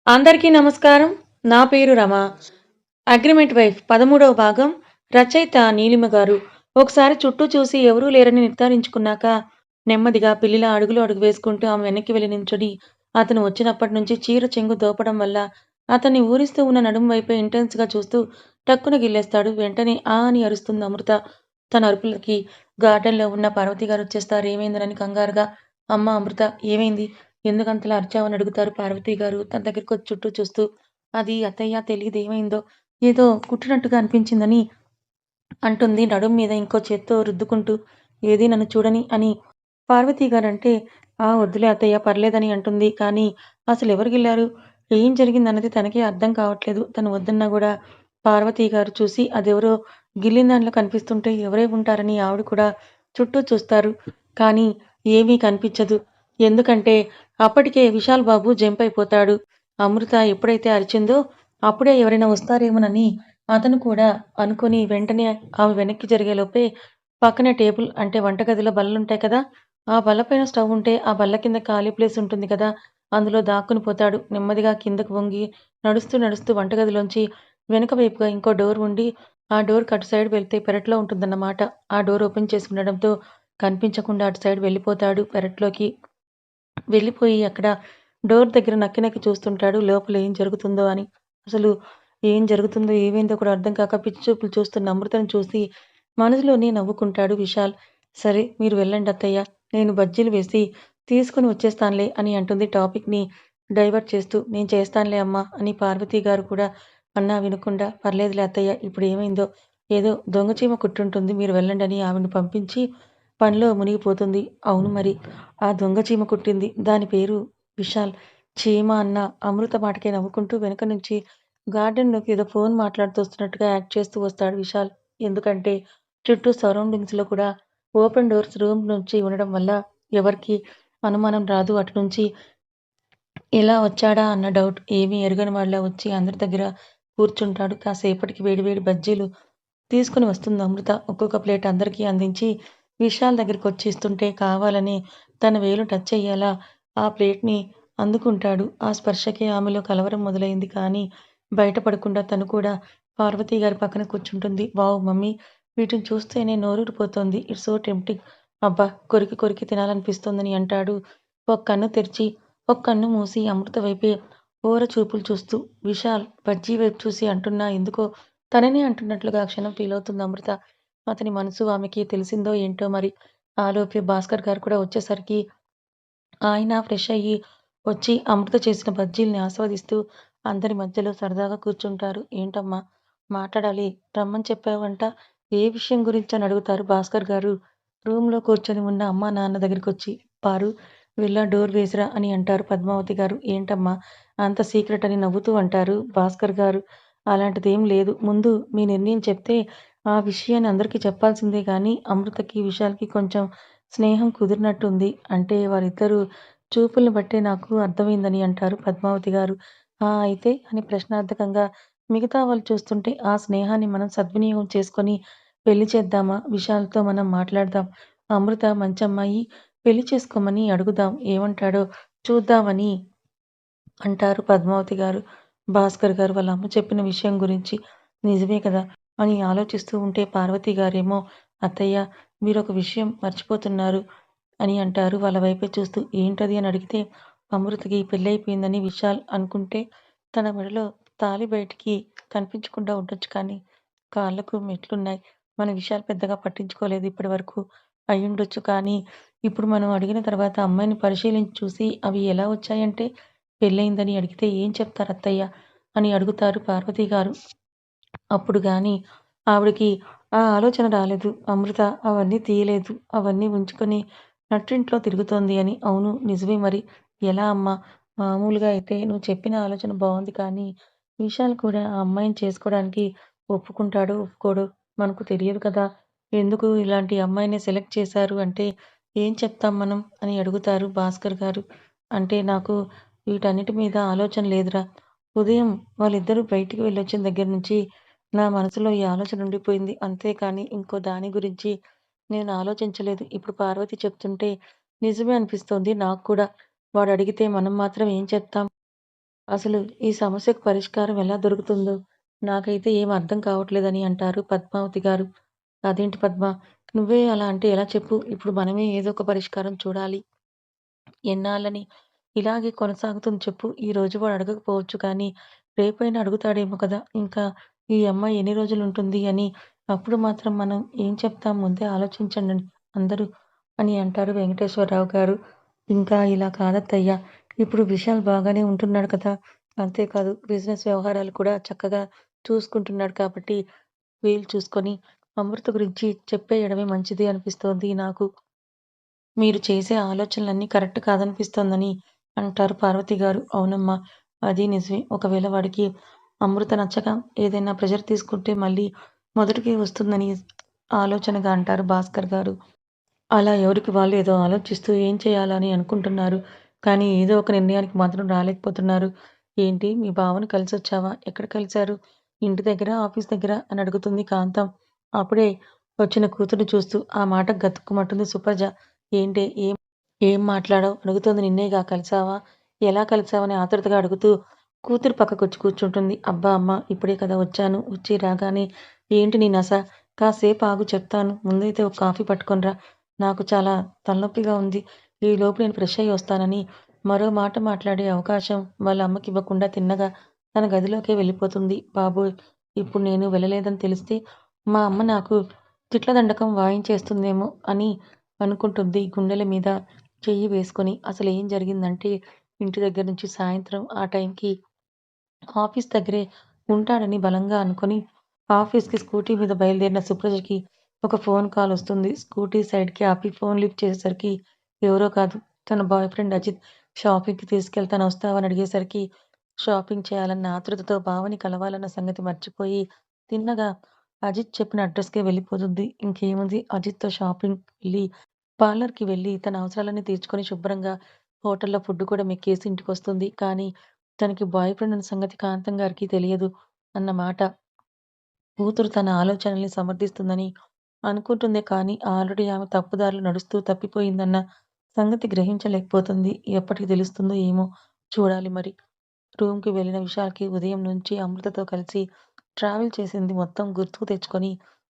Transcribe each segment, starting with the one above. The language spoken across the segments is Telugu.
అందరికీ నమస్కారం. నా పేరు రమ. అగ్రిమెంట్ వైఫ్ 13వ భాగం. రచయిత నీలిమ గారు. ఒకసారి చుట్టూ చూసి ఎవరూ లేరని నిర్ధారించుకున్నాక, నెమ్మదిగా పిల్లిలా అడుగులో అడుగు వేసుకుంటూ ఆమె వెనక్కి వెళ్లి నించుని, అతను వచ్చినప్పటి నుంచి చీర చెంగు దోపడం వల్ల అతన్ని ఊరిస్తూ ఉన్న నడుము వైపే ఇంటెన్స్‌గా చూస్తూ టక్కున గిల్లేస్తాడు. వెంటనే ఆ అని అరుస్తుంది అమృత. తన అరుపులకి గార్డెన్‌లో ఉన్న పార్వతి గారొచ్చేస్తారు. ఏమైందోనని కంగారుగా. అమ్మా అమృత ఏమైంది? ఎందుకంతలా అరిచావని అడుగుతారు పార్వతి గారు తన దగ్గరకొచ్చి చుట్టూ చూస్తూ. అది అత్తయ్య తెలీదు ఏమైందో. ఏదో కుట్టినట్టుగా అనిపించిందని అంటుంది నడుం మీద ఇంకో చేత్తో రుద్దుకుంటూ. ఏది నన్ను చూడని అని పార్వతి గారంటే, ఆ వద్దులే అత్తయ్య పర్లేదని అంటుంది. కానీ అసలెవరు గిల్లారు? ఏం జరిగిందన్నది తనకే అర్థం కావట్లేదు. తను వద్దన్నా గూడా పార్వతి గారు చూసి అదెవరో గిల్లిన దానిలో కనిపిస్తుంటే ఎవరై ఉంటారని ఆవిడ కూడా చుట్టూ చూస్తారు. కానీ ఏమీ కనిపించదు. ఎందుకంటే అప్పటికే విశాల్ బాబు జంప్ అయిపోతాడు. అమృత ఎప్పుడైతే అరిచిందో అప్పుడే ఎవరైనా వస్తారేమోనని అతను కూడా అనుకోని వెంటనే ఆమె వెనక్కి జరిగేలోపే పక్కనే టేబుల్ అంటే వంటగదిలో బల్లలుంటాయి కదా! ఆ బల్ల పైన స్టవ్ ఉంటే ఆ బల్ల కింద ఖాళీ ప్లేస్ ఉంటుంది కదా! అందులో దాక్కుని పోతాడు. నెమ్మదిగా కిందకు వంగి నడుస్తూ నడుస్తూ వంటగదిలోంచి వెనక వైపుగా ఇంకో డోర్ ఉండి ఆ డోర్‌కి అటు సైడ్ వెళ్తే పెరట్లో ఉంటుందన్నమాట. ఆ డోర్ ఓపెన్ చేసి ఉండడంతో కనిపించకుండా అటు సైడ్ వెళ్ళిపోతాడు పెరట్లోకి. వెళ్ళిపోయి అక్కడ డోర్ దగ్గర నక్కి నక్కి చూస్తుంటాడు. లోపల ఏం జరుగుతుందో అని. అసలు ఏం జరుగుతుందో, ఏమైందో కూడా అర్థం కాక పిచ్చి చూపులు చూస్తున్న అమృతను చూసి మనసులోనే నవ్వుకుంటాడు విశాల్. సరే మీరు వెళ్ళండి అత్తయ్య. నేను బజ్జీలు వేసి తీసుకొని వచ్చేస్తానులే అని అంటుంది టాపిక్‌ని డైవర్ట్ చేస్తూ. నేను చేస్తానులే అమ్మా అని పార్వతి గారు కూడా అన్నా వినకుండా పర్లేదులే అత్తయ్య ఇప్పుడు ఏమైందో ఏదో దొంగ చీమ కుట్టుంటుంది మీరు వెళ్ళండని ఆవిడని పంపించి పనిలో మునిగిపోతుంది. అవును మరి. ఆ దొంగ చీమ కుట్టింది. దాని పేరు విశాల్. చీమ అన్న అమృత మాటకే నవ్వుకుంటూ వెనక నుంచి గార్డెన్‌లోకి ఏదో ఫోన్ మాట్లాడుతూ వస్తున్నట్టుగా యాక్ట్ చేస్తూ వస్తాడు విశాల్. ఎందుకంటే చుట్టూ సరౌండింగ్స్‌లో కూడా ఓపెన్ డోర్స్ రూమ్ నుంచి ఉండడం వల్ల ఎవరికీ అనుమానం రాదు. అటు నుంచి ఇలా వచ్చాడా అన్న డౌట్. ఏమీ ఎరుగని వాడిలా వచ్చి అందరి దగ్గర కూర్చుంటాడు. కాసేపటికి వేడి వేడి బజ్జీలు తీసుకొని వస్తుంది అమృత. ఒక్కొక్క ప్లేట్ అందరికీ అందించి విశాల్ దగ్గరకొచ్చి ఇస్తుంటే కావాలని తన వేలు టచ్ అయ్యేలా ఆ ప్లేట్‌ని అందుకుంటాడు. ఆ స్పర్శకే ఆమెలో కలవరం మొదలైంది. కానీ బయటపడకుండా తను కూడా పార్వతి గారి పక్కన కూర్చుంటుంది. వావ్! మమ్మీ వీటిని చూస్తేనే నోరూరిపోతోంది. It's so tempting. అబ్బా! కొరికి కొరికి తినాలనిపిస్తోందని అంటాడు. ఒక కన్ను తెరిచి, ఒక కన్ను మూసి అమృత వైపే ఓర చూపులు చూస్తూ. విశాల్ బజ్జీ వైపు చూసి అంటున్నా ఎందుకో తననే అంటున్నట్లుగా ఆ క్షణం ఫీలవుతుంది అమృత. అతని మనసు ఆమెకి తెలిసిందో ఏంటో మరి. ఆలోపే భాస్కర్ గారు కూడా వచ్చేసరికి ఆయన ఫ్రెష్ అయ్యి వచ్చి అమృత చేసిన బజ్జీల్ని ఆస్వాదిస్తూ అందరి మధ్యలో సరదాగా కూర్చుంటారు. ఏంటమ్మా మాట్లాడాలి రమ్మని చెప్పావంట. ఏ విషయం గురించని అడుగుతారు భాస్కర్ గారు. రూమ్‌లో కూర్చొని ఉన్న అమ్మా, నాన్న దగ్గరికొచ్చి పారు వెళ్ళి ఆ డోర్ వేసిరా అని అంటారు పద్మావతి గారు. ఏంటమ్మా అంత సీక్రెట్ అని నవ్వుతూ అంటారు భాస్కర్ గారు. అలాంటిదేం లేదు. ముందు మీ నిర్ణయం చెప్తే ఆ విషయాన్ని అందరికీ చెప్పాల్సిందే గానీ అమృతకి, విశాల్‌కి కొంచెం స్నేహం కుదిరినట్టుంది. అంటే వారిద్దరూ చూపుల్ని బట్టే నాకు అర్థమైందని అంటారు పద్మావతి గారు. ఆ! అయితే అని ప్రశ్నార్థకంగా మిగతా వాళ్ళు చూస్తుంటే ఆ స్నేహాన్ని మనం సద్వినియోగం చేసుకొని పెళ్లి చేద్దామా? విశాల్‌తో మనం మాట్లాడదాం. అమృత మంచమ్మాయి పెళ్లి చేసుకోమని అడుగుదాం. ఏమంటాడో చూద్దామని అంటారు పద్మావతి గారు. భాస్కర్ గారు వాళ్ళ అమ్మ చెప్పిన విషయం గురించి నిజమే కదా! అని ఆలోచిస్తూ ఉంటే పార్వతి గారేమో అత్తయ్య మీరొక విషయం మర్చిపోతున్నారు అని అంటారు వాళ్ళ వైపే చూస్తూ. ఏంటది అని అడిగితే అమృతకి పెళ్లయిపోయిందని విశాల్ అనుకుంటే తన మెడలో తాళి బయటికి కనిపించకుండా ఉండొచ్చు కానీ కాళ్ళకు మెట్లున్నాయి. మన విషయాలు పెద్దగా పట్టించుకోలేదు ఇప్పటివరకు. అయ్యుండొచ్చు కానీ ఇప్పుడు మనం అడిగిన తర్వాత అమ్మాయిని పరిశీలించి చూసి అవి ఎలా వచ్చాయంటే పెళ్లయిందని అడిగితే ఏం చెప్తారు అత్తయ్య అని అడుగుతారు పార్వతి గారు. అప్పుడు గాని ఆవిడకి ఆ ఆలోచన రాలేదు. అమృత అవన్నీ తీయలేదు. అవన్నీ ఉంచుకొని నట్టింట్లో తిరుగుతోంది అని. అవును నిజమే మరి. ఎలా అమ్మా? మామూలుగా అయితే నువ్వు చెప్పిన ఆలోచన బావుంది కానీ, విశాల్ కూడా ఆ అమ్మాయిని చేసుకోవడానికి ఒప్పుకుంటాడో, ఒప్పుకోడో మనకు తెలియదు కదా! ఎందుకు ఇలాంటి అమ్మాయినే సెలెక్ట్ చేశారు అంటే ఏం చెప్తాం మనం అని అడుగుతారు భాస్కర్ గారు. అంటే నాకు వీటన్నిటి మీద ఆలోచన లేదురా. ఉదయం వాళ్ళిద్దరూ బయటికి వెళ్ళొచ్చిన దగ్గర నుంచి నా మనసులో ఈ ఆలోచన ఉండిపోయింది. అంతేకానీ ఇంకో దాని గురించి నేను ఆలోచించలేదు. ఇప్పుడు పార్వతి చెప్తుంటే నిజమే అనిపిస్తోంది నాకు కూడా. వాడడిగితే మనం మాత్రం ఏం చెప్తాం? అసలు ఈ సమస్యకు పరిష్కారం ఎలా దొరుకుతుందో నాకైతే ఏం అర్థం కావట్లేదని అంటారు పద్మావతి గారు. అదేంటి పద్మ! నువ్వే అలా అంటే ఎలా చెప్పు? ఇప్పుడు మనమే ఏదో ఒక పరిష్కారం చూడాలి. ఎన్నాళ్ళని ఇలాగే కొనసాగుతుంది చెప్పు? ఈరోజు వాడు అడగకపోవచ్చు కానీ, రేపైనా అడుగుతాడేమో కదా! ఇంకా ఈ అమ్మాయి ఎన్ని రోజులుంటుంది అని. అప్పుడు మాత్రం మనం ఏం చెప్తాం ముందే ఆలోచించండి అందరూ అని అంటారు వెంకటేశ్వరరావు గారు. ఇంకా ఇలా కాదత్తయ్య. ఇప్పుడు విశాల్ బాగానే ఉంటున్నాడు కదా! అంతేకాదు బిజినెస్ వ్యవహారాలు కూడా చక్కగా చూసుకుంటున్నాడు కాబట్టి, వీలు చూసుకొని అమృత గురించి చెప్పేయడమే మంచిది అనిపిస్తోంది నాకు. మీరు చేసే ఆలోచనలన్నీ కరెక్ట్ కాదనిపిస్తోందని అంటారు పార్వతి గారు. అవునమ్మా! అది నిజమే. ఒకవేళ వాడికి అమృత నచ్చక ఏదైనా ప్రెషర్ తీసుకుంటే మళ్ళీ మొదటికే వస్తుందని ఆలోచనగా అంటారు భాస్కర్ గారు. అలా ఎవరికి వాళ్ళు ఏదో ఆలోచిస్తూ ఏం చేయాలని అనుకుంటున్నారు. కానీ ఏదో ఒక నిర్ణయానికి మాత్రం రాలేకపోతున్నారు. ఏంటి మీ బావని కలిసొచ్చావా? ఎక్కడ కలిసారు? ఇంటి దగ్గరా? ఆఫీస్ దగ్గరా? అని అడుగుతుంది కాంతం. అప్పుడే వచ్చిన కూతుర్ని చూస్తూ ఆ మాటకు గతుక్కుమంటుంది సుప్రజ. ఏంటే ఏం మాట్లాడావు? అడుగుతోంది నిన్నేగా కలిసావా? ఎలా కలిసావని ఆతృతగా అడుగుతూ కూతురు పక్కకొచ్చి కూర్చుంటుంది. అబ్బా! అమ్మ ఇప్పుడే కదా వచ్చాను. వచ్చి రాగానే ఏంటి నీ నస? కాసేపు ఆగు చెప్తాను. ముందైతే ఒక కాఫీ పట్టుకొని రా. నాకు చాలా తలనొప్పిగా ఉంది. ఈలోపు నేను ఫ్రెష్ అయ్యి వస్తానని మరో మాట మాట్లాడే అవకాశం వాళ్ళ అమ్మకివ్వకుండా తిన్నగా తన గదిలోకే వెళ్ళిపోతుంది. బాబోయ్! ఇప్పుడు నేను వెళ్ళలేదని తెలిస్తే మా అమ్మ నాకు తిట్ల దండకం వాయించేస్తుందేమో అని అనుకుంటుంది గుండెల మీద చెయ్యి వేసుకొని. అసలేం జరిగిందంటే ఇంటి దగ్గర నుంచి సాయంత్రం ఆ టైంకి ఆఫీస్ దగ్గరే ఉంటాడని బలంగా అనుకుని ఆఫీస్‌కి స్కూటీ మీద బయలుదేరిన సుప్రజకి ఒక ఫోన్ కాల్ వస్తుంది. స్కూటీ సైడ్‌కి ఆపి ఫోన్ లిఫ్ట్ చేసేసరికి ఎవరో కాదు తన బాయ్ ఫ్రెండ్ అజిత్. షాపింగ్‌కి తీసుకెళ్తాను వస్తావా? అని అడిగేసరికి షాపింగ్ చేయాలన్న ఆతృతతో బావని కలవాలన్న సంగతి మర్చిపోయి తిన్నగా అజిత్ చెప్పిన అడ్రస్‌కే వెళ్ళిపోతుంది. ఇంకేముంది అజిత్‌తో షాపింగ్‌కి వెళ్ళి పార్లర్‌కి వెళ్ళి తన అవసరాలన్నీ తీర్చుకొని శుభ్రంగా హోటల్‌లో ఫుడ్ కూడా మెక్కేసి ఇంటికొస్తుంది. కానీ తనకి బాయ్ ఫ్రెండ్ ఉన్న సంగతి కాంతం గారికి తెలియదు అన్నమాట. కూతురు తన ఆలోచనల్ని సమర్థిస్తుందని అనుకుంటుందే కానీ, ఆల్రెడీ ఆమె తప్పుదారిలో నడుస్తూ తప్పిపోయిందన్న సంగతి గ్రహించలేకపోతుంది. ఎప్పటికి తెలుస్తుందో ఏమో! చూడాలి మరి. రూమ్‌కి వెళ్ళిన విశాల్‌కి ఉదయం నుంచి అమృతతో కలిసి ట్రావెల్ చేసింది మొత్తం గుర్తుకు తెచ్చుకొని,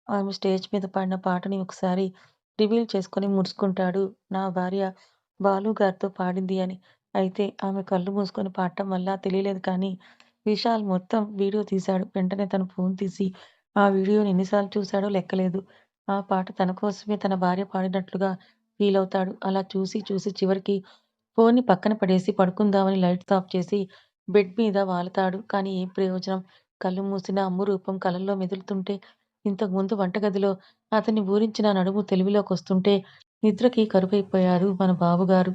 ఆమె స్టేజ్ మీద పాడిన పాటని ఒకసారి రివీల్ చేసుకొని ముడుచుకుంటాడు. నా భార్య బాలు గారితో పాడింది అని. అయితే ఆమె కళ్ళు మూసుకొని పాడటం వల్ల తెలియలేదు కానీ, విశాల్ మొత్తం వీడియో తీశాడు. వెంటనే తను ఫోన్ తీసి, ఆ వీడియోని ఎన్నిసార్లు చూశాడో లెక్కలేదు. ఆ పాట తన కోసమే తన భార్య పాడినట్లుగా ఫీలవుతాడు. అలా చూసి చూసి చివరికి ఫోన్ని పక్కన పడేసి పడుకుందామని లైట్స్ ఆఫ్ చేసి బెడ్ మీద వాలతాడు. కానీ ఏం ప్రయోజనం? కళ్ళు మూసినా అమ్ము రూపం కలల్లో మెదులుతుంటే, ఇంతకుముందు వంటగదిలో అతన్ని ఊరించిన నడుము తెలివిలోకొస్తుంటే, నిద్రకి కరువైపోయారు మన బాబుగారు.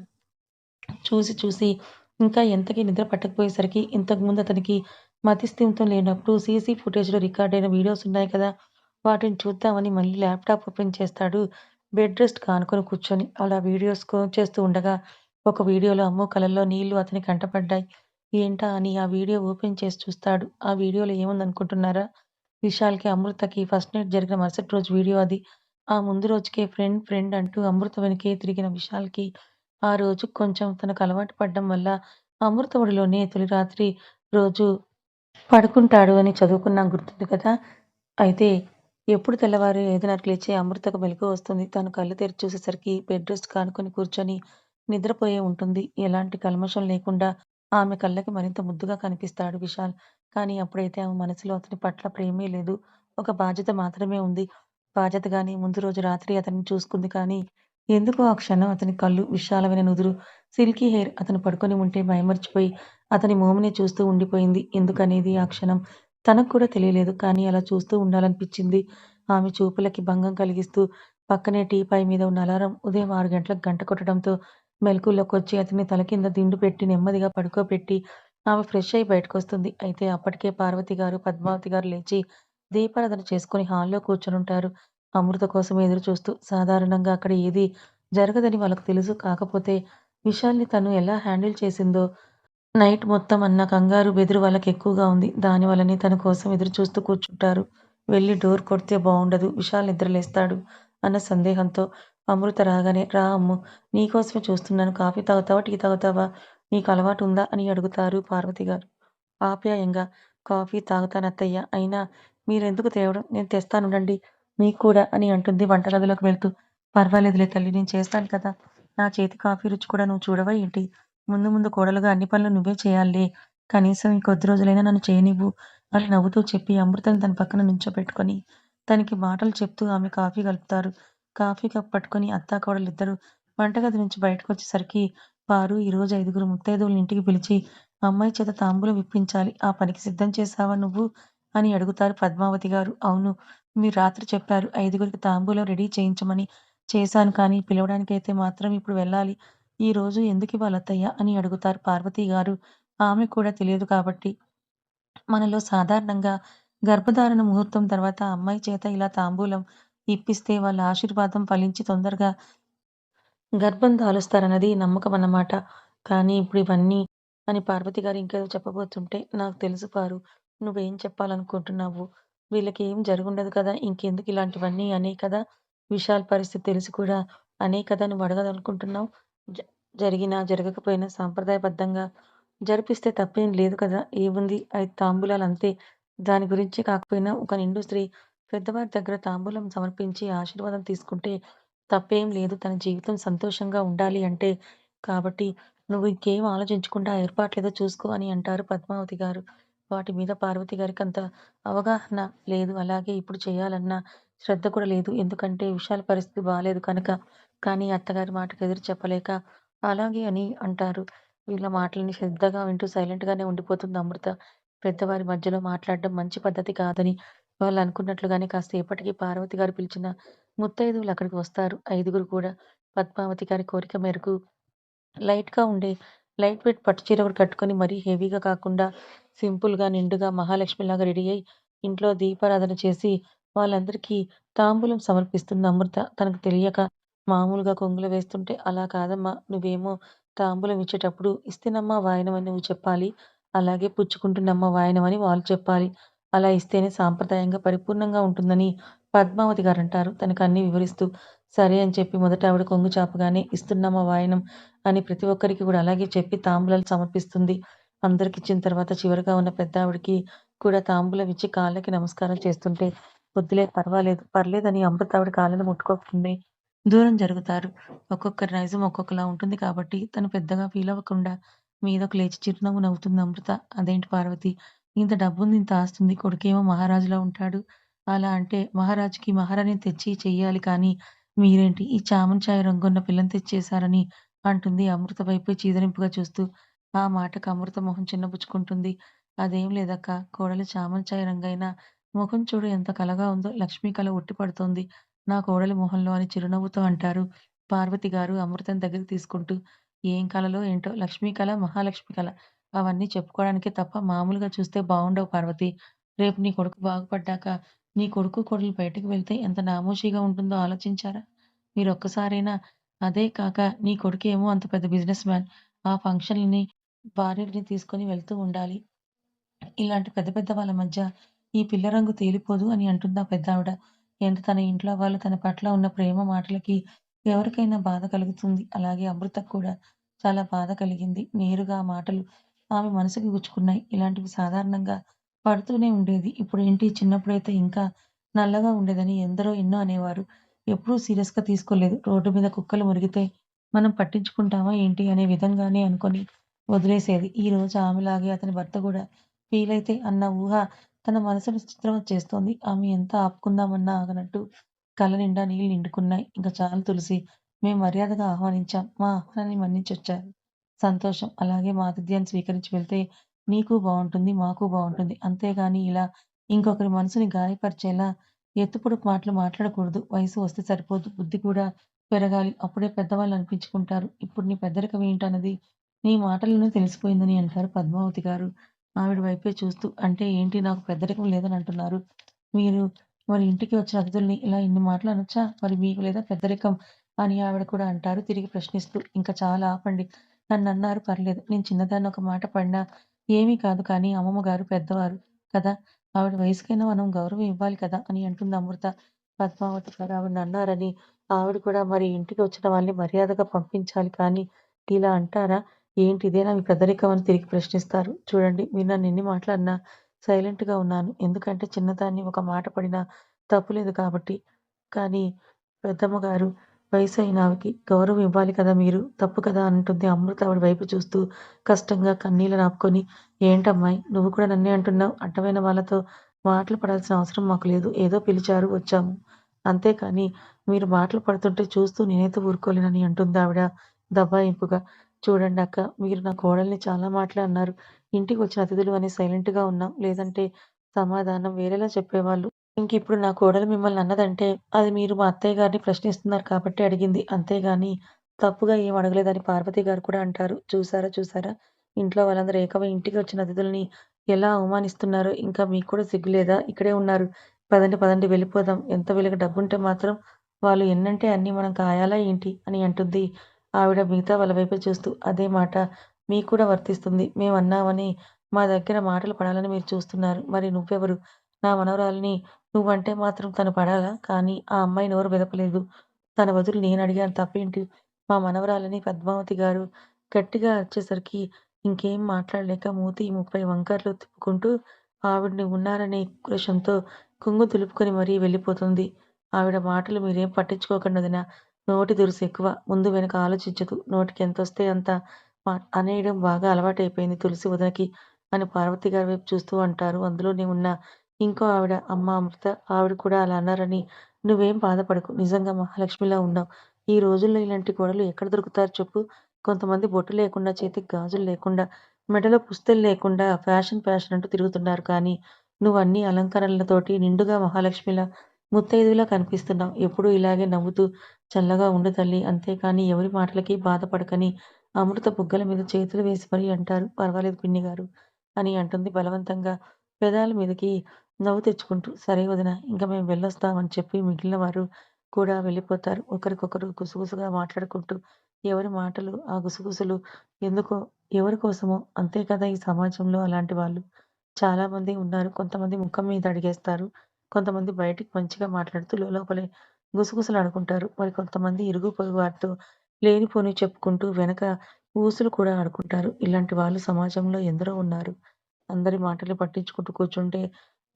చూసి చూసి ఇంకా ఎంతకీ నిద్ర పట్టకపోయేసరికి ఇంతకుముందు అతనికి మతిస్థిమితం లేనప్పుడు సీసీ ఫుటేజ్‌లో రికార్డయిన వీడియోస్ ఉన్నాయి కదా! వాటిని చూద్దామని మళ్ళీ ల్యాప్‌టాప్ ఓపెన్ చేస్తాడు. బెడ్ రెస్ట్‌కి ఆనుకొని కూర్చొని. అలా వీడియోస్ స్క్రోల్ చేస్తూ ఉండగా ఒక వీడియోలో అమ్ము కళ్ళల్లో నీళ్లు అతని కంటపడ్డాయి. ఏంటా అని ఆ వీడియో ఓపెన్ చేసి చూస్తాడు. ఆ వీడియోలో ఏముందనుకుంటున్నారా? విశాల్‌కి, అమృతకి ఫస్ట్ నైట్ జరిగిన మరుసటి రోజు వీడియో అది. ఆ ముందు రోజుకే ఫ్రెండ్, ఫ్రెండ్ అంటూ అమృత వెనకే తిరిగిన విశాల్‌కి ఆ రోజు కొంచెం తనకు అలవాటు పడడం వల్ల అమృత ఒడిలోనే తొలి రాత్రి రోజు పడుకుంటాడు అని చదువుకున్నాం గుర్తుంది కదా! అయితే ఎప్పుడు తెల్లవారి 5:30కి లేచే అమృతకు మెలుకువ వస్తుంది. తను కళ్ళు తెరిచి చూసేసరికి బెడ్ రెస్ట్‌కి ఆనుకొని కూర్చొని నిద్రపోయే ఉంటుంది. ఎలాంటి కల్మషం లేకుండా ఆమె కళ్ళకి మరింత ముద్దుగా కనిపిస్తాడు విశాల్. కానీ అప్పుడైతే ఆమె మనసులో అతని పట్ల ప్రేమే లేదు. ఒక బాధ్యత మాత్రమే ఉంది. బాధ్యతగానే ముందు రోజు రాత్రి అతన్ని చూసుకుంది కానీ, ఎందుకో ఆ క్షణం అతని కళ్ళు, విశాలమైన నుదురు, సిల్కీ హెయిర్ అతను పడుకొని ఉంటే మైమర్చిపోయి అతని మోమునే చూస్తూ ఉండిపోయింది. ఎందుకనేది ఆ క్షణం తనకు కూడా తెలియలేదు. కానీ అలా చూస్తూ ఉండాలనిపించింది. ఆమె చూపులకి భంగం కలిగిస్తూ పక్కనే టీపాయ్ మీద ఉన్న అలారం ఉదయం 6 గంటలకు గంట కొట్టడంతో మెలకువలోకొచ్చి అతన్ని తల కింద దిండు పెట్టి నెమ్మదిగా పడుకోబెట్టి ఆమె ఫ్రెష్ అయ్యి బయటకొస్తుంది. అయితే అప్పటికే పార్వతి గారు, పద్మావతి గారు లేచి దీపారాధన చేసుకొని హాల్‌లో కూర్చొనుంటారు. అమృత కోసం ఎదురు చూస్తూ. సాధారణంగా అక్కడ ఏది జరగదని వాళ్ళకు తెలుసు. కాకపోతే విశాల్‌ని తను ఎలా హ్యాండిల్ చేసిందో నైట్ మొత్తం అన్న కంగారు, బెదురు వాళ్ళకెక్కువగా ఉంది. దానివల్లనే తన కోసం ఎదురు చూస్తూ కూర్చుంటారు. వెళ్లి డోర్ కొడితే బావుండదు. విశాల్ నిద్రలేస్తాడు అన్న సందేహంతో అమృత రాగానే రా అమ్ము నీకోసమే చూస్తున్నాను. కాఫీ తాగుతావా? టీ తాగుతావా? నీకు అలవాటుందా? అని అడుగుతారు పార్వతి గారు. ఆప్యాయంగా. "కాఫీ తాగుతానత్తయ్య. అయినా మీరెందుకు తేవడం? నేను తెస్తానుండండి మీకు కూడా" అని అంటుంది వంటగదిలోకి వెళ్తూ. "పర్వాలేదులే తల్లి నేను చేస్తాను కదా! నా చేతి కాఫీ రుచి కూడా నువ్వు చూడవా ఏంటి? ముందు ముందు కోడలుగా అన్ని పనులు నువ్వే చేయాలిలే. కనీసం ఈ కొద్ది రోజులైనా నన్ను చేయనివ్వు" అని నవ్వుతూ చెప్పి అమృతని తన పక్కన నుంచోబెట్టుకొని, తనకి మాటలు చెప్తూ ఆమె కాఫీ కలుపుతారు. కాఫీ కప్ పట్టుకొని అత్తాకోడలిద్దరూ వంటగది నుంచి బయటకొచ్చేసరికి, "పారు ఈరోజు 5గురు ముత్తైదువలని ఇంటికి పిలిచి అమ్మాయి చేత తాంబూలం ఇప్పించాలి. ఆ పనికి సిద్ధం చేశావా నువ్వు?" అని అడుగుతారు పద్మావతి గారు. "అవును. మీరు రాత్రి చెప్పారు 5గురికి తాంబూలం రెడీ చేయించమని. చేశాను కానీ పిలవడానికైతే మాత్రం ఇప్పుడు వెళ్ళాలి. ఈరోజు ఎందుకివ్వాలత్తయ్య?" అని అడుగుతారు పార్వతి గారు. ఆమెకు కూడా తెలియదు కాబట్టి. మనలో సాధారణంగా గర్భధారణ ముహూర్తం తర్వాత అమ్మాయి చేత ఇలా తాంబూలం ఇప్పిస్తే వాళ్ళ ఆశీర్వాదం ఫలించి తొందరగా గర్భం దాలుస్తారన్నది నమ్మకమన్నమాట. కానీ ఇప్పుడు ఇవన్నీ అని పార్వతి గారు ఇంకేదో చెప్పబోతుంటే, "నాకు తెలుసు పారు. నువ్వేం చెప్పాలనుకుంటున్నావో. వీళ్ళకేం జరుగుండదు కదా! ఇంకెందుకు ఇలాంటివన్నీ అనే కదా! విశాల్ పరిస్థితి తెలిసి కూడా అనే కదా నువ్వు అడగాలనుకుంటున్నావు. జ జరిగినా, జరగకపోయినా సాంప్రదాయబద్ధంగా జరిపిస్తే తప్పేం లేదు కదా! ఏముంది 5 తాంబూలాలంతే. దాని గురించి కాకపోయినా ఒక నిండు స్త్రీ పెద్దవారి దగ్గర తాంబూలం సమర్పించి ఆశీర్వాదం తీసుకుంటే తప్పేం లేదు. తన జీవితం సంతోషంగా ఉండాలి అంటే. కాబట్టి నువ్వు ఇంకేం ఆలోచించకుండా ఆ ఏర్పాట్లేదో చూసుకో" అని అంటారు పద్మావతి గారు. వాటి మీద పార్వతి గారికంత అవగాహన లేదు. అలాగే ఇప్పుడు చేయాలన్న శ్రద్ధ కూడా లేదు. ఎందుకంటే విశాల పరిస్థితి బాలేదు కనుక. కానీ అత్తగారి మాటకు ఎదురు చెప్పలేక అలాగే అని అంటారు. వీళ్ళ మాటలని శ్రద్ధగా వింటూ సైలెంట్‌గానే ఉండిపోతుంది అమృత. పెద్దవారి మధ్యలో మాట్లాడడం మంచి పద్ధతి కాదని వాళ్ళనుకున్నట్లుగానే కాసేపటికి పార్వతి గారు పిలిచిన ముత్తైదువులు అక్కడికి వస్తారు. 5గురు కూడా. పద్మావతి గారి కోరిక మేరకు లైట్‌గా ఉండే లైట్ వెయిట్ పట్టు చీర ఒకటి కట్టుకొని మరీ హెవీగా కాకుండా సింపుల్‌గా, నిండుగా మహాలక్ష్మిలాగా రెడీ అయ్యి ఇంట్లో దీపారాధన చేసి వాళ్ళందరికీ తాంబూలం సమర్పిస్తుంది అమృత. తనకు తెలియక మామూలుగా కొంగులో వేస్తుంటే, "అలా కాదమ్మా! నువ్వేమో తాంబూలం ఇచ్చేటప్పుడు ఇస్తినమ్మా వాయనం అని నువ్వు చెప్పాలి. అలాగే పుచ్చుకుంటున్నమ్మ వాయనం అని వాళ్ళు చెప్పాలి. అలా ఇస్తేనే సాంప్రదాయంగా పరిపూర్ణంగా ఉంటుందని" పద్మావతి గారంటారు. తనకన్నీ వివరిస్తూ. సరే అని చెప్పి మొదట ఆవిడ కొంగు చాపగానే ఇస్తున్నమ్మ వాయనం అని ప్రతి ఒక్కరికి కూడా అలాగే చెప్పి తాంబూలాలు సమర్పిస్తుంది. అందరికిచ్చిన తర్వాత చివరగా ఉన్న పెద్దావిడకి కూడా తాంబూలం ఇచ్చి కాళ్ళకి నమస్కారం చేస్తుంటే, "వద్దులే పర్వాలేదు, పర్లేదని" అమృత ఆవిడ కాళ్ళని ముట్టుకోకముందే దూరం జరుగుతారు. ఒక్కొక్కరి నైజం ఒక్కొక్కలా ఉంటుంది కాబట్టి తను పెద్దగా ఫీలవ్వకుండా మీదకు లేచి చిరునవ్వు నవ్వుతుంది అమృత. "అదేంటి పార్వతి, ఇంత డబ్బుంది, ఇంత ఆస్తుంది, కొడుకేమో మహారాజులా ఉంటాడు. అలా అంటే మహారాజుకి మహారాణిని తెచ్చి చెయ్యాలి కానీ మీరేంటి ఈ చామంచాయ రంగున్న పిల్లని తెచ్చేశారని" అంటుంది అమృత వైపే చీదరింపుగా చూస్తూ. ఆ మాటకు అమృత మొహం చిన్నబుచ్చుకుంటుంది. "అదేం లేదక్కా. కోడలు చామంచాయ రంగయినా మొఖం చూడు ఎంత కళగా ఉందో. లక్ష్మీ కళ ఉట్టి పడుతోంది నా కోడలి మొహంలో" అని చిరునవ్వుతో అంటారు పార్వతి గారు అమృతని దగ్గరికి తీసుకుంటూ. "ఏం కళలో ఏంటో లక్ష్మీ కళ, మహాలక్ష్మి కళ అవన్నీ చెప్పుకోవడానికే తప్ప మామూలుగా చూస్తే బావుండవు పార్వతి. రేపు నీ కొడుకు బాగుపడ్డాక నీ కొడుకు, కోడలు బయటకు వెళ్తే ఎంత నామోషీగా ఉంటుందో ఆలోచించారా? మీరొక్కసారైనా అదే కాక నీ కొడుకేమో అంత పెద్ద బిజినెస్ మ్యాన్. ఆ ఫంక్షన్‌లని భార్యని తీసుకొని వెళ్తూ ఉండాలి. ఇలాంటి పెద్ద పెద్ద వాళ్ళ మధ్య ఈ పిల్ల రంగు తేలిపోదు" అని అంటుంది ఆ పెద్దావిడ. తన ఇంట్లో వాళ్ళు తన పట్ల ఉన్న ప్రేమ మాటలకి ఎవరికైనా బాధ కలుగుతుంది. అలాగే అమృతకు కూడా చాలా బాధ కలిగింది. నేరుగా ఆ మాటలు ఆమె మనసుకి గుచ్చుకున్నాయి. ఇలాంటివి సాధారణంగా పడుతూనే ఉండేది. ఇప్పుడేంటి చిన్నప్పుడైతే ఇంకా నల్లగా ఉండేదని ఎందరో ఎన్నో అనేవారు. ఎప్పుడూ సీరియస్‌గా తీసుకోలేదు. రోడ్డు మీద కుక్కలు మురిగితే మనం పట్టించుకుంటామా ఏంటి అనే విధంగానే అనుకోని వదిలేసేది. ఈరోజు ఆమెలాగే అతని భర్త గూడా ఫీలయితే అన్న ఊహ తన మనసుని చిత్రవద చేస్తోంది. ఆమె ఎంత ఆపుకుందామన్నా ఆగనట్టు కళ్ళ నిండా నీళ్ళు నిండుకున్నాయి. "ఇంక చాలు తులసి. మేం మర్యాదగా ఆహ్వానించాం. మా ఆహ్వానాన్ని మన్నించొచ్చారు. సంతోషం. అలాగే మా ఆతిథ్యాన్ని స్వీకరించి వెళ్తే నీకు బావుంటుంది. మాకు బావుంటుంది. అంతేగాని ఇలా ఇంకొకరి మనసుని గాయపరిచేలా ఎత్తుపొడుపు మాటలు మాట్లాడకూడదు. వయసు వస్తే సరిపోదు. బుద్ధి కూడా పెరగాలి. అప్పుడే పెద్దవాళ్ళు అనిపించుకుంటారు. ఇప్పుడు నీ పెద్దరికం ఏంటన్నది నీ మాటల్లోనే తెలిసిపోయిందని" అంటారు పద్మావతి గారు ఆవిడ వైపే చూస్తూ. "అంటే ఏంటి నాకు పెద్దరికం లేదని అంటున్నారు? మీరు మరి ఇంటికి వచ్చిన అతిథుల్ని ఇలా ఇన్ని మాటలు అనొచ్చా? మరి మీకు లేదా పెద్దరికం" అని ఆవిడ కూడా అంటారు తిరిగి ప్రశ్నిస్తూ. "ఇంక చాలా ఆపండి. నన్నన్నారు పర్లేదు. నేను చిన్నదాన్ని ఒక మాట పడినా ఏమీ కాదు కానీ అమ్మమ్మ గారు పెద్దవారు కదా! ఆవిడ వయసుకైనా మనం గౌరవం ఇవ్వాలి కదా" అని అంటుంది అమృత. పద్మావతి గారు ఆవిడనన్నారని ఆవిడ కూడా మరి ఇంటికి వచ్చిన వాళ్ళని మర్యాదగా పంపించాలి కానీ ఇలా అంటారా? ఏంటి ఇదేనా మీ పెద్దరికం అని తిరిగి ప్రశ్నిస్తారు. చూడండి మీరు నన్నెన్ని మాటలన్నా సైలెంట్‌గా ఉన్నాను. ఎందుకంటే చిన్నదాన్ని ఒక మాట పడినా తప్పులేదు కాబట్టి. కానీ పెద్దమ్మ గారు వయసైన ఆమెకి గౌరవం ఇవ్వాలి కదా మీరు. తప్పు కదా అంటుంది అమృత ఆవిడ వైపు చూస్తూ కష్టంగా కన్నీళ్లు ఆపుకొని. ఏంటమ్మాయి నువ్వు కూడా నన్నే అంటున్నావు? అడ్డమైన వాళ్ళతో మాటలు పడాల్సిన అవసరం మాకు లేదు. ఏదో పిలిచారు వచ్చాము. అంతేకానీ మీరు మాటలు పడుతుంటే చూస్తూ నేనైతే ఊరుకోలేనని అంటుందావిడ దబాయింపుగా. చూడండక్క మీరు నా కోడల్ని చాలా మాటలే అన్నారు. ఇంటికొచ్చిన అతిథులు అని సైలెంట్‌గా ఉన్నాం. లేదంటే సమాధానం వేరేలా చెప్పేవాళ్ళు. ఇంకిప్పుడు నా కోడలు మిమ్మల్ని అన్నదంటే అది మీరు మా అత్తయ్య గారిని ప్రశ్నిస్తున్నారు కాబట్టి అడిగింది. అంతేగాని తప్పుగా ఏం అడగలేదని పార్వతి గారు కూడా అంటారు. చూసారా? ఇంట్లో వాళ్ళందరూ ఏకమై ఇంటికొచ్చిన అతిథుల్ని ఎలా అవమానిస్తున్నారో. ఇంకా మీకు కూడా సిగ్గు లేదా? ఇక్కడే ఉన్నారు. పదండి వెళ్ళిపోదాం. ఎంత వీళ్ళకి డబ్బుంటే మాత్రం వాళ్ళు ఎన్నంటే అన్నీ మనం కాయాలా ఏంటి? అని అంటుంది ఆవిడ మిగతా వాళ్ళ వైపే చూస్తూ. అదే మాట మీకు కూడా వర్తిస్తుంది. మేమన్నామని మా దగ్గర మాటలు పడాలని మీరు చూస్తున్నారు. మరి నువ్వెవరు? నా మనవరాలిని నువ్వంటే మాత్రం తను పడాలా? కానీ ఆ అమ్మాయి నోరు మెదపలేదు. తన బదులు నేనడిగాను తప్పేంటి? మా మనవరాలిని పద్మావతి గారు గట్టిగా అరిచేసరికి ఇంకేం మాట్లాడలేక మూతి 30 వంకర్లు తిప్పుకుంటూ ఆవిడని ఉన్నారనే ఉక్రోషంతో కొంగు దులుపుకొని మరీ వెళ్ళిపోతుంది. ఆవిడ మాటలు మీరేం పట్టించుకోకండి వదినా. నోటి దురుసు ఎక్కువ. ముందు వెనక ఆలోచించదు. నోటికెంతొస్తే అంత అనేయడం బాగా అలవాటైపోయింది తులసి వదినకి అని పార్వతి గారి వైపు చూస్తూ అంటారు. అందులోనే ఉన్న ఇంకో ఆవిడ అమ్మ అమృత ఆవిడ కూడా అలా అన్నారని నువ్వేం బాధపడకు. నిజంగా మహాలక్ష్మిలా ఉన్నావు. ఈ రోజుల్లో ఇలాంటి కోడలు ఎక్కడ దొరుకుతారు చెప్పు? కొంతమంది బొట్టు లేకుండా, చేతికి గాజులు లేకుండా, మెడలో పుస్తెలు లేకుండా ఫ్యాషన్ అంటూ తిరుగుతున్నారు. కానీ నువ్వన్నీ అలంకరణలతోటి నిండుగా మహాలక్ష్మిలా, ముత్తైదువలా కనిపిస్తున్నావు. ఎప్పుడూ ఇలాగే నవ్వుతూ చల్లగా ఉండు తల్లి. అంతేకానీ ఎవరి మాటలకి బాధపడకని అమృత బుగ్గల మీద చేతులు వేసి మరీ అంటారు. పర్వాలేదు పిన్నిగారు అని అంటుంది బలవంతంగా పెదాల మీదకి నవ్వు తెచ్చుకుంటూ. సరే వదినా ఇంక మేము వెళ్ళొస్తాం అని చెప్పి మిగిలిన వారు కూడా వెళ్ళిపోతారు. ఒకరికొకరు గుసగుసగా మాట్లాడుకుంటూ. ఎవరి మాటలు ఆ గుసగుసలు ఎందుకో ఎవరి కోసమో అంతే కదా ఈ సమాజంలో అలాంటి వాళ్ళు చాలామంది ఉన్నారు. కొంతమంది ముఖం మీద అడిగేస్తారు. కొంతమంది బయటికి మంచిగా మాట్లాడుతూ లోలోపలే గుసగుసలాడుకుంటారు. మరి కొంతమంది ఇరుగు పొరుగు వారితో లేనిపోనివి చెప్పుకుంటూ వెనక ఊసులు కూడా ఆడుకుంటారు. ఇలాంటి వాళ్ళు సమాజంలో ఎందరో ఉన్నారు. అందరి మాటలు పట్టించుకుంటూ కూర్చుంటే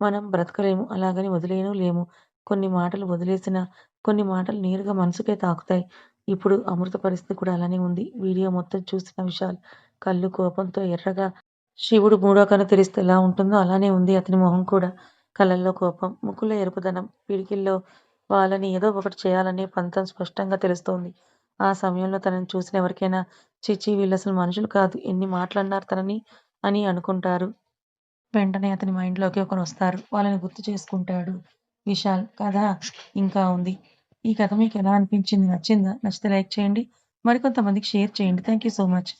మనం బ్రతకలేము. అలాగని వదిలేయను లేము. కొన్ని మాటలు వదిలేసినా, కొన్ని మాటలు నేరుగా మనసుకే తాకుతాయి. ఇప్పుడు అమృత పరిస్థితి కూడా అలానే ఉంది. వీడియో మొత్తం చూసిన విశాల్ కళ్ళు కోపంతో ఎర్రగా శివుడు మూడో కన్ను తెరిస్తే ఎలా ఉంటుందో అలానే ఉంది అతని మొహం కూడా. కళ్ళల్లో కోపం, ముక్కులో ఎరుపుదనం, పిడికిల్లో వాళ్ళని ఏదో ఒకటి చేయాలనే పంతం స్పష్టంగా తెలుస్తోంది. ఆ సమయంలో తనని చూసిన ఎవరికైనా ఛీ! వీళ్ళసలు మనుషులు కాదు. ఎన్ని మాటలన్నారు తనని అని అనుకుంటారు. వెంటనే అతని మైండ్‌లోకి ఒకరొస్తారు. వాళ్ళని గుర్తు చేసుకుంటాడు విశాల్. కథ ఇంకా ఉంది. ఈ కథ మీకెలా అనిపించింది? నచ్చిందా? నచ్చితే లైక్ చేయండి. మరికొంతమందికి షేర్ చేయండి. Thank you so much.